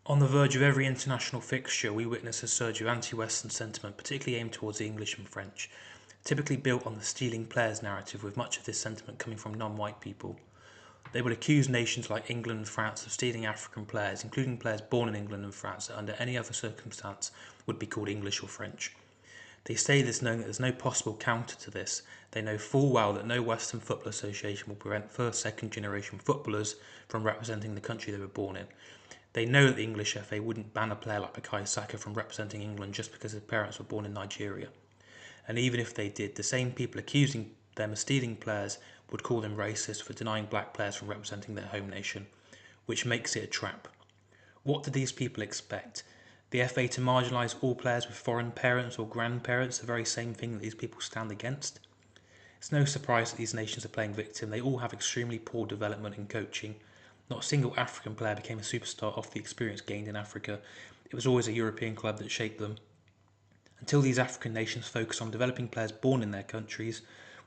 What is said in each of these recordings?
On the verge of every international fixture, we witness a surge of anti-Western sentiment, particularly aimed towards the English and French, typically built on the stealing players narrative, with much of this sentiment coming from non-white people. They would accuse nations like England and France of stealing African players, including players born in England and France that under any other circumstance would be called English or French. They say this knowing that there's no possible counter to this. They know full well that no Western Football Association will prevent first, second generation footballers from representing the country they were born in. They know that the English FA wouldn't ban a player like Bukayo Saka from representing England just because his parents were born in Nigeria. And even if they did, the same people accusing them of stealing players would call them racist for denying black players from representing their home nation, which makes it a trap. What do these people expect? The FA to marginalise all players with foreign parents or grandparents, the very same thing that these people stand against? It's no surprise that these nations are playing victim. They all have extremely poor development and coaching. Not a single African player became a superstar off the experience gained in Africa. It was always a European club that shaped them. Until these African nations focus on developing players born in their countries,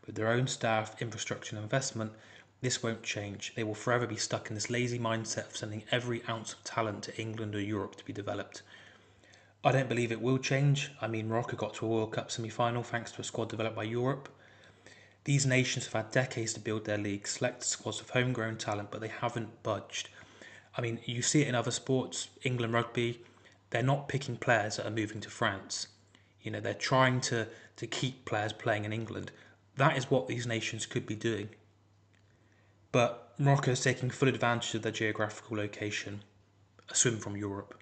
with their own staff, infrastructure and investment, this won't change. They will forever be stuck in this lazy mindset of sending every ounce of talent to England or Europe to be developed. I don't believe it will change. Morocco got to a World Cup semi-final thanks to a squad developed by Europe. These nations have had decades to build their league, select squads of homegrown talent, but they haven't budged. You see it in other sports, England rugby, they're not picking players that are moving to France. They're trying to keep players playing in England. That is what these nations could be doing. But Morocco is taking full advantage of their geographical location, a swim from Europe.